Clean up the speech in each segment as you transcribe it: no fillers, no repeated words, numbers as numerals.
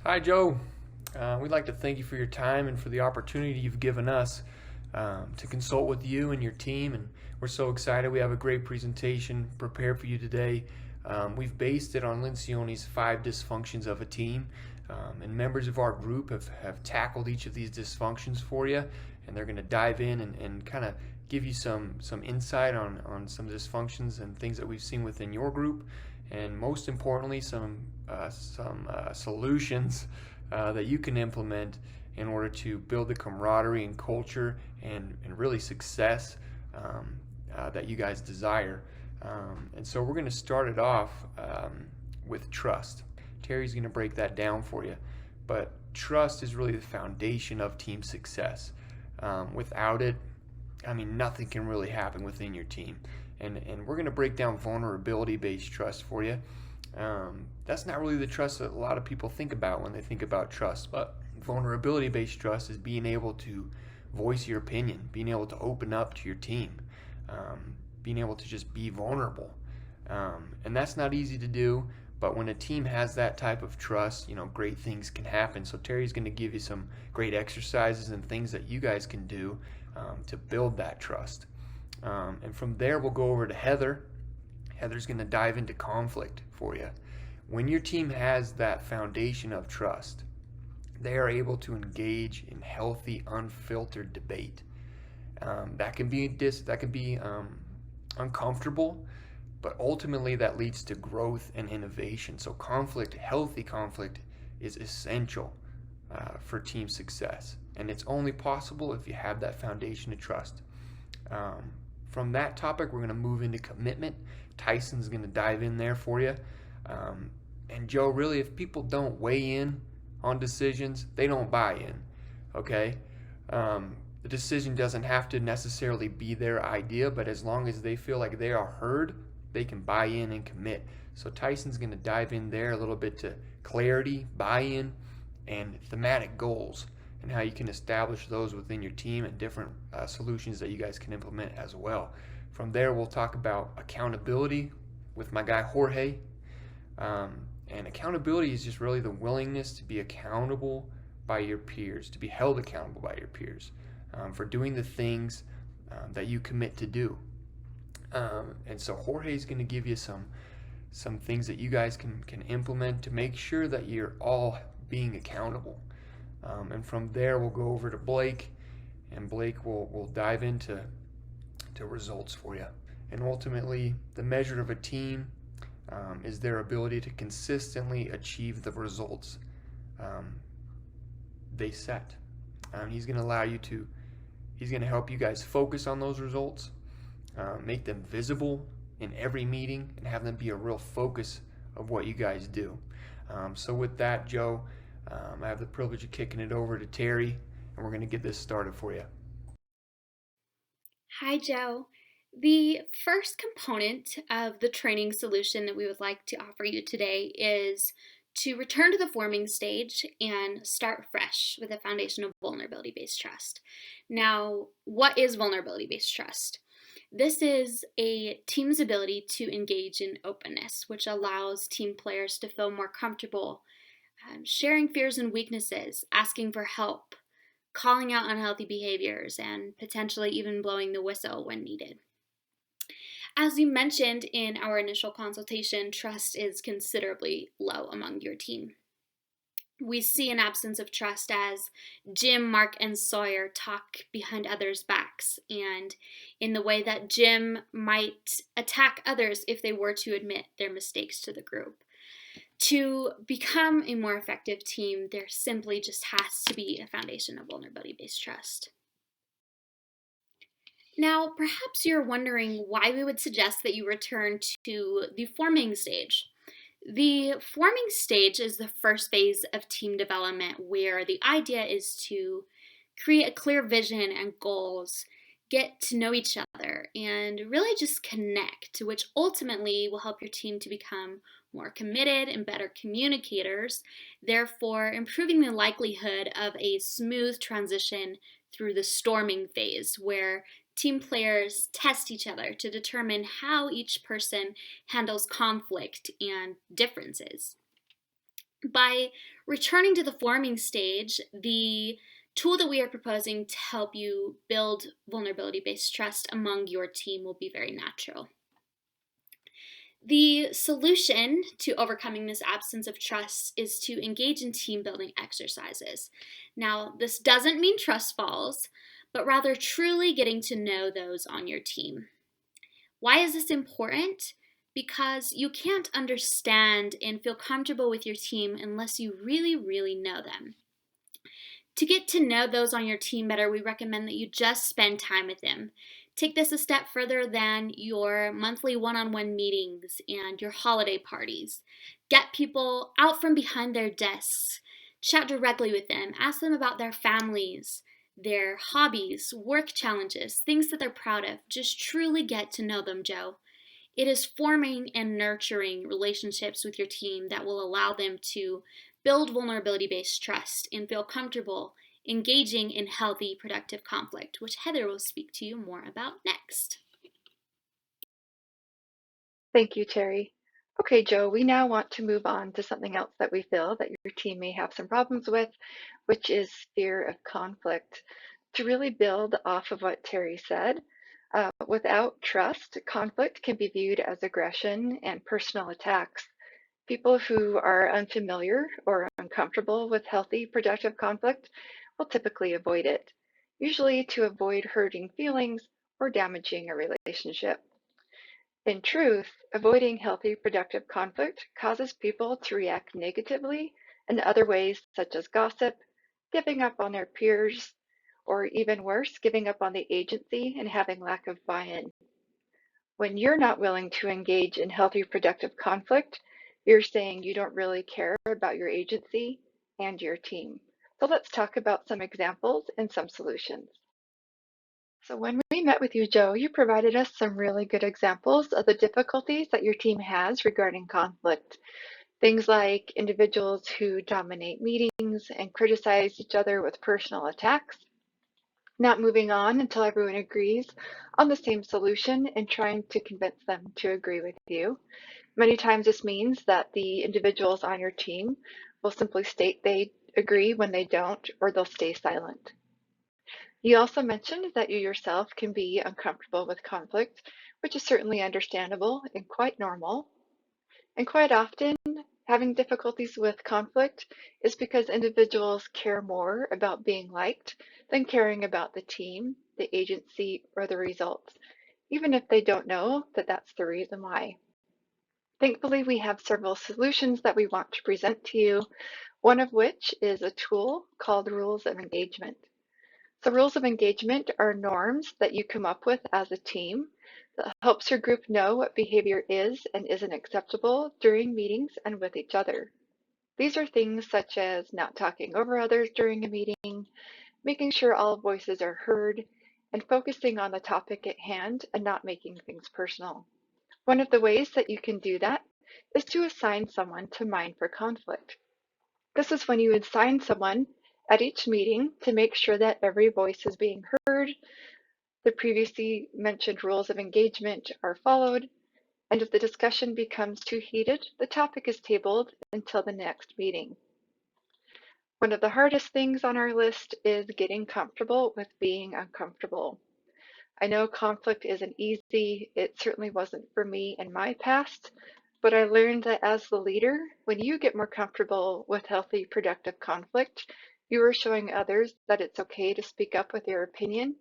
Hi, Joe. We'd like to thank you for your time and for the opportunity you've given us to consult with you and your team. And we're so excited. We have a great presentation prepared for you today. We've based it on Lencioni's 5 dysfunctions of a team. And members of our group have tackled each of these dysfunctions for you. And they're going to dive in and kind of give you some insight on some dysfunctions and things that we've seen within your group. And most importantly, some solutions that you can implement in order to build the camaraderie and culture and really success that you guys desire. And so we're going to start it off with trust. Terry's going to break that down for you. But trust is really the foundation of team success. Without it, nothing can really happen within your team. And we're going to break down vulnerability-based trust for you. That's not really the trust that a lot of people think about when they think about trust, but vulnerability-based trust is being able to voice your opinion, being able to open up to your team, being able to just be vulnerable. And that's not easy to do, but when a team has that type of trust, great things can happen. So Terry's going to give you some great exercises and things that you guys can do to build that trust. And from there, we'll go over to Heather. Heather's going to dive into conflict for you. When your team has that foundation of trust, they are able to engage in healthy, unfiltered debate. That can be uncomfortable, but ultimately that leads to growth and innovation. So healthy conflict, is essential for team success, and it's only possible if you have that foundation of trust. From that topic, we're going to move into commitment. Tyson's going to dive in there for you. And Joe, really, if people don't weigh in on decisions, they don't buy in, okay? The decision doesn't have to necessarily be their idea, but as long as they feel like they are heard, they can buy in and commit. So Tyson's going to dive in there a little bit to clarity, buy-in, and thematic goals, and how you can establish those within your team and different solutions that you guys can implement as well. From there, we'll talk about accountability with my guy Jorge. And accountability is just really the willingness to be accountable by your peers, to be held accountable by your peers for doing the things that you commit to do. And so Jorge's going to give you some things that you guys can implement to make sure that you're all being accountable. And from there, we'll go over to Blake, and Blake will dive into results for you. And ultimately, the measure of a team is their ability to consistently achieve the results they set. He's going to help you guys focus on those results, make them visible in every meeting, and have them be a real focus of what you guys do. So with that, Joe, I have the privilege of kicking it over to Terry, and we're going to get this started for you. Hi, Joe. The first component of the training solution that we would like to offer you today is to return to the forming stage and start fresh with a foundation of vulnerability-based trust. Now, what is vulnerability-based trust? This is a team's ability to engage in openness, which allows team players to feel more comfortable sharing fears and weaknesses, asking for help, calling out unhealthy behaviors, and potentially even blowing the whistle when needed. As you mentioned in our initial consultation, trust is considerably low among your team. We see an absence of trust as Jim, Mark, and Sawyer talk behind others' backs, and in the way that Jim might attack others if they were to admit their mistakes to the group. To become a more effective team, there simply just has to be a foundation of vulnerability-based trust. Now, perhaps you're wondering why we would suggest that you return to the forming stage. The forming stage is the first phase of team development, where the idea is to create a clear vision and goals, get to know each other, and really just connect, which ultimately will help your team to become more committed and better communicators, therefore improving the likelihood of a smooth transition through the storming phase, where team players test each other to determine how each person handles conflict and differences. By returning to the forming stage, the tool that we are proposing to help you build vulnerability-based trust among your team will be very natural. The solution to overcoming this absence of trust is to engage in team building exercises. Now, this doesn't mean trust falls, but rather truly getting to know those on your team. Why is this important? Because you can't understand and feel comfortable with your team unless you really, really know them. To get to know those on your team better, we recommend that you just spend time with them. Take this a step further than your monthly one-on-one meetings and your holiday parties. Get people out from behind their desks. Chat directly with them. Ask them about their families, their hobbies, work challenges, things that they're proud of. Just truly get to know them, Joe. It is forming and nurturing relationships with your team that will allow them to build vulnerability-based trust and feel comfortable engaging in healthy, productive conflict, which Heather will speak to you more about next. Thank you, Terry. Okay, Joe, we now want to move on to something else that we feel that your team may have some problems with, which is fear of conflict. To really build off of what Terry said, without trust, conflict can be viewed as aggression and personal attacks. People who are unfamiliar or uncomfortable with healthy, productive conflict will typically avoid it, usually to avoid hurting feelings or damaging a relationship. In truth, avoiding healthy, productive conflict causes people to react negatively in other ways, such as gossip, giving up on their peers, or even worse, giving up on the agency and having lack of buy-in. When you're not willing to engage in healthy, productive conflict, you're saying you don't really care about your agency and your team. So let's talk about some examples and some solutions. So when we met with you, Joe, you provided us some really good examples of the difficulties that your team has regarding conflict. Things like individuals who dominate meetings and criticize each other with personal attacks, not moving on until everyone agrees on the same solution and trying to convince them to agree with you. Many times this means that the individuals on your team will simply state they agree when they don't, or they'll stay silent. You also mentioned that you yourself can be uncomfortable with conflict, which is certainly understandable and quite normal. And quite often, having difficulties with conflict is because individuals care more about being liked than caring about the team, the agency, or the results, even if they don't know that that's the reason why. Thankfully, we have several solutions that we want to present to you, one of which is a tool called Rules of Engagement. So rules of engagement are norms that you come up with as a team that helps your group know what behavior is and isn't acceptable during meetings and with each other. These are things such as not talking over others during a meeting, making sure all voices are heard, and focusing on the topic at hand and not making things personal. One of the ways that you can do that is to assign someone to mine for conflict. This is when you assign someone at each meeting to make sure that every voice is being heard, the previously mentioned rules of engagement are followed, and if the discussion becomes too heated, the topic is tabled until the next meeting. One of the hardest things on our list is getting comfortable with being uncomfortable. I know conflict isn't easy. It certainly wasn't for me in my past, but I learned that as the leader, when you get more comfortable with healthy, productive conflict, you are showing others that it's okay to speak up with your opinion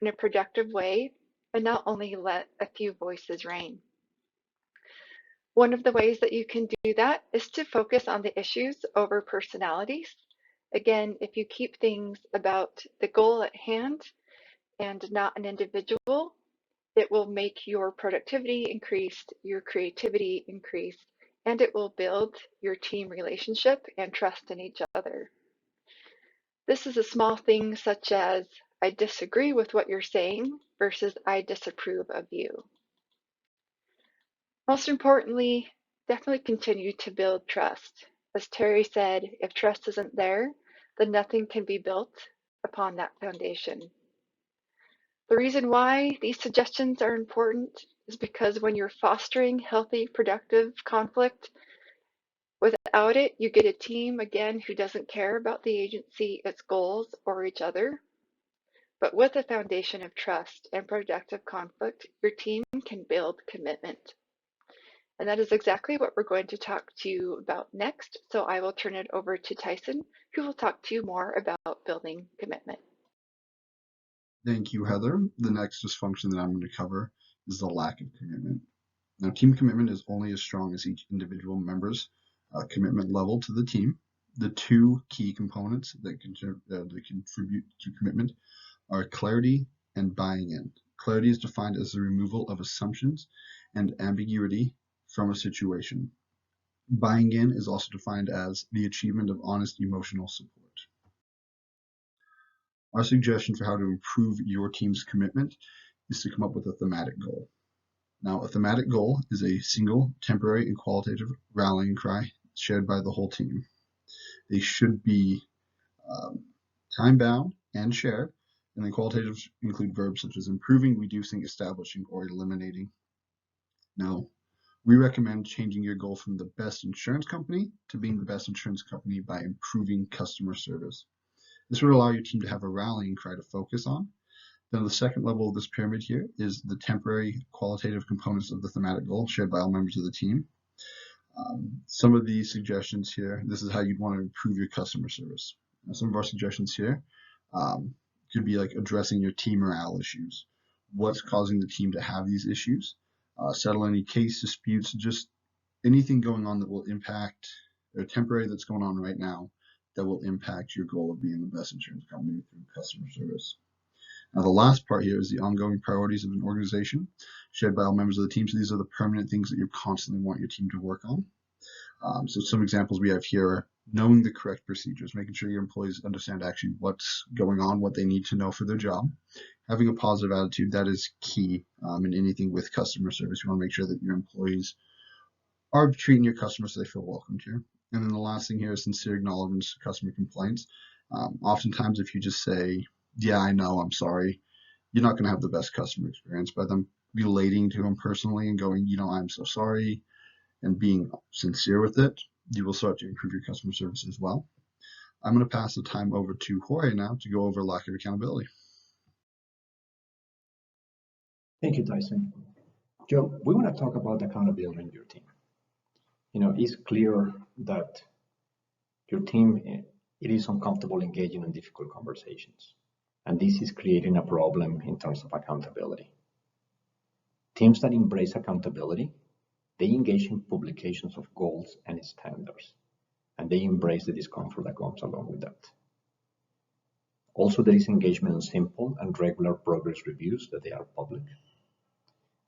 in a productive way and not only let a few voices reign. One of the ways that you can do that is to focus on the issues over personalities. Again, if you keep things about the goal at hand and not an individual, it will make your productivity increase, your creativity increase, and it will build your team relationship and trust in each other. This is a small thing such as, I disagree with what you're saying versus I disapprove of you. Most importantly, definitely continue to build trust. As Terry said, if trust isn't there, then nothing can be built upon that foundation. The reason why these suggestions are important is because when you're fostering healthy, productive conflict Without it, you get a team, again, who doesn't care about the agency, its goals, or each other. But with a foundation of trust and productive conflict, your team can build commitment. And that is exactly what we're going to talk to you about next. So I will turn it over to Tyson, who will talk to you more about building commitment. Thank you, Heather. The next dysfunction that I'm going to cover is the lack of commitment. Now, team commitment is only as strong as each individual member's commitment level to the team. The two key components that contribute to commitment are clarity and buying in. Clarity is defined as the removal of assumptions and ambiguity from a situation. Buying in is also defined as the achievement of honest emotional support. Our suggestion for how to improve your team's commitment is to come up with a thematic goal. Now, a thematic goal is a single, temporary, and qualitative rallying cry shared by the whole team. They should be time-bound and shared, and then qualitatives include verbs such as improving, reducing, establishing, or eliminating. Now, we recommend changing your goal from the best insurance company to being the best insurance company by improving customer service. This would allow your team to have a rallying cry to focus on. Then the second level of this pyramid here is the temporary qualitative components of the thematic goal shared by all members of the team. Some of these suggestions here, this is how you'd want to improve your customer service. Now, some of our suggestions here could be like addressing your team morale issues. What's causing the team to have these issues? Settle any case disputes, just anything going on that will impact, or temporary that's going on right now, that will impact your goal of being the best insurance company through customer service. Now, the last part here is the ongoing priorities of an organization shared by all members of the team. So these are the permanent things that you constantly want your team to work on. So some examples we have here are knowing the correct procedures, making sure your employees understand actually what's going on, what they need to know for their job. Having a positive attitude, that is key in anything with customer service. You want to make sure that your employees are treating your customers so they feel welcomed here. And then the last thing here is sincere acknowledgments to customer complaints. Oftentimes, if you just say, yeah, I know, I'm sorry, you're not going to have the best customer experience. By them relating to them personally and going, I'm so sorry, and being sincere with it, you will start to improve your customer service as well. I'm going to pass the time over to Jorge now to go over lack of accountability. Thank you, Tyson. Joe, we want to talk about accountability in your team. It's clear that your team, it is uncomfortable engaging in difficult conversations. And this is creating a problem in terms of accountability. Teams that embrace accountability, they engage in publications of goals and standards, and they embrace the discomfort that comes along with that. Also, there is engagement in simple and regular progress reviews that they are public.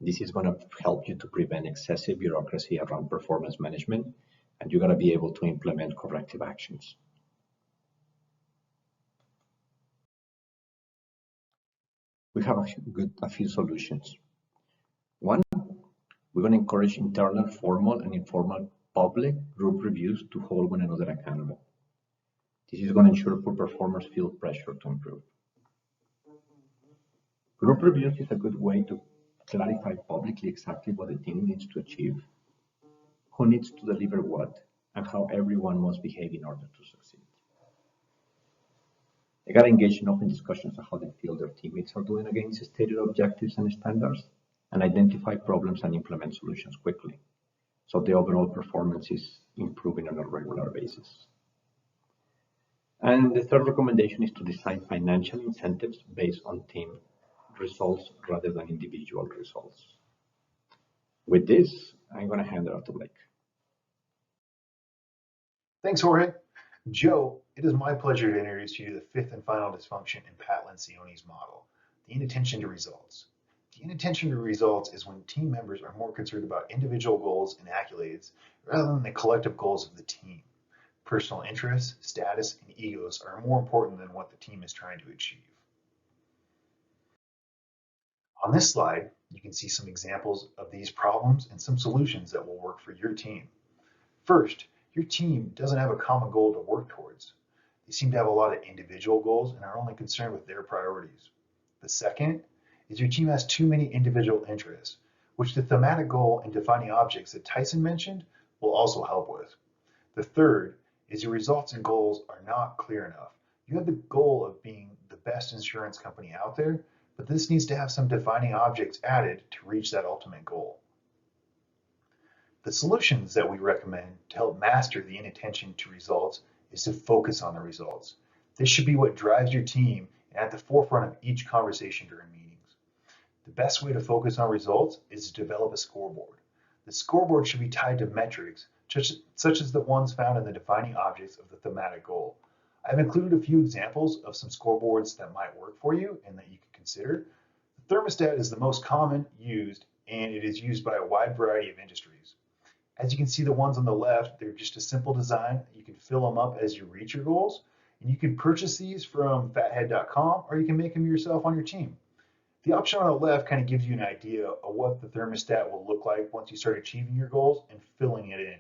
This is going to help you to prevent excessive bureaucracy around performance management, and you're going to be able to implement corrective actions. We have a few solutions. One, we're going to encourage internal, formal, and informal public group reviews to hold one another accountable. This is going to ensure poor performers feel pressure to improve. Group reviews is a good way to clarify publicly exactly what the team needs to achieve, who needs to deliver what, and how everyone must behave in order to succeed. They got to engage in open discussions on how they feel their teammates are doing against stated objectives and standards, and identify problems and implement solutions quickly, so the overall performance is improving on a regular basis. And the third recommendation is to design financial incentives based on team results rather than individual results. With this, I'm going to hand it out to Blake. Thanks, Jorge. Joe, it is my pleasure to introduce you to the fifth and final dysfunction in Pat Lencioni's model, the inattention to results. The inattention to results is when team members are more concerned about individual goals and accolades rather than the collective goals of the team. Personal interests, status, and egos are more important than what the team is trying to achieve. On this slide, you can see some examples of these problems and some solutions that will work for your team. First, your team doesn't have a common goal to work towards. They seem to have a lot of individual goals and are only concerned with their priorities. The second is your team has too many individual interests, which the thematic goal and defining objects that Tyson mentioned will also help with. The third is your results and goals are not clear enough. You have the goal of being the best insurance company out there, but this needs to have some defining objects added to reach that ultimate goal. The solutions that we recommend to help master the inattention to results is to focus on the results. This should be what drives your team and at the forefront of each conversation during meetings. The best way to focus on results is to develop a scoreboard. The scoreboard should be tied to metrics, such as the ones found in the defining objects of the thematic goal. I've included a few examples of some scoreboards that might work for you and that you can consider. The thermostat is the most common used, and it is used by a wide variety of industries. As you can see, the ones on the left, they're just a simple design. You can fill them up as you reach your goals, and you can purchase these from fathead.com, or you can make them yourself on your team. The option on the left kind of gives you an idea of what the thermostat will look like once you start achieving your goals and filling it in.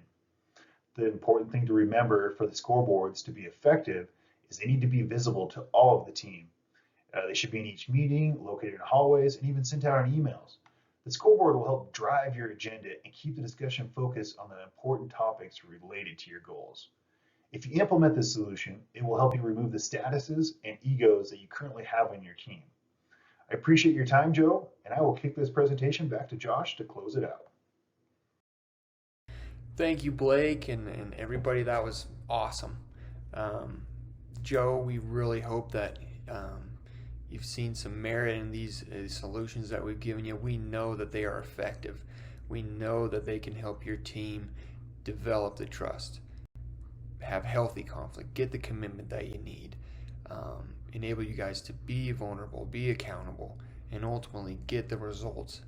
The important thing to remember for the scoreboards to be effective is they need to be visible to all of the team. They should be in each meeting, located in hallways, and even sent out in emails. The scoreboard will help drive your agenda and keep the discussion focused on the important topics related to your goals. If you implement this solution, it will help you remove the statuses and egos that you currently have in your team. I appreciate your time, Joe, and I will kick this presentation back to Josh to close it out. Thank you, Blake, and everybody. That was awesome. Joe, we really hope that you've seen some merit in these solutions that we've given you. We know that they are effective. We know that they can help your team develop the trust, have healthy conflict, get the commitment that you need, enable you guys to be vulnerable, be accountable, and ultimately get the results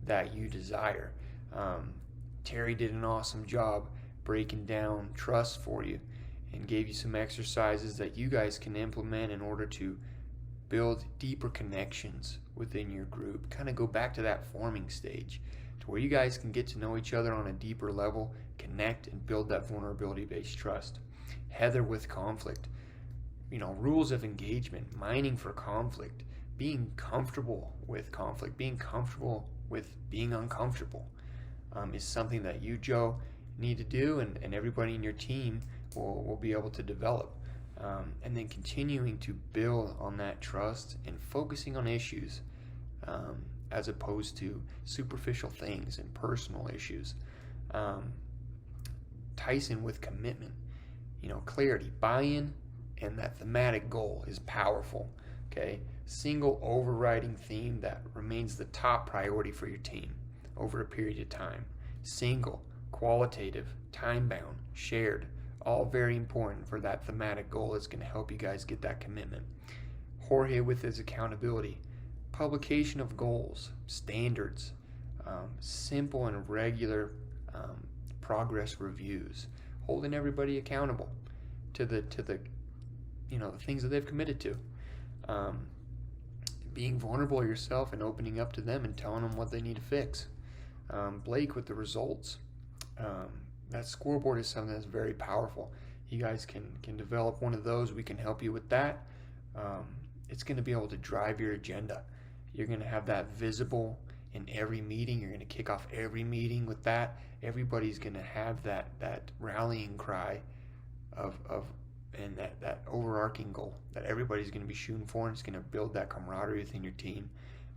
that you desire. Terry did an awesome job breaking down trust for you and gave you some exercises that you guys can implement in order to build deeper connections within your group. Kind of go back to that forming stage to where you guys can get to know each other on a deeper level, connect, and build that vulnerability-based trust. Heather with conflict, rules of engagement, mining for conflict, being comfortable with conflict, being comfortable with being uncomfortable is something that you, Joe, need to do, and everybody in your team will be able to develop. And then continuing to build on that trust and focusing on issues as opposed to superficial things and personal issues. Tyson with commitment, clarity, buy-in, and that thematic goal is powerful. Okay, single overriding theme that remains the top priority for your team over a period of time. Single, qualitative, time-bound, shared, all very important for that thematic goal. Is going to help you guys get that commitment. Jorge with his accountability, publication of goals, standards, simple and regular progress reviews, holding everybody accountable to the things that they've committed to. Being vulnerable yourself and opening up to them and telling them what they need to fix. Blake with the results. That scoreboard is something that's very powerful. You guys can develop one of those. We can help you with that. It's going to be able to drive your agenda. You're going to have that visible in every meeting. You're going to kick off every meeting with that. Everybody's going to have that rallying cry and that overarching goal that everybody's going to be shooting for, and it's going to build that camaraderie within your team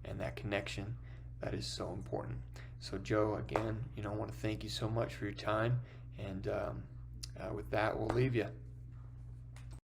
and that connection that is so important. So Joe, again, I want to thank you so much for your time, and with that, we'll leave you.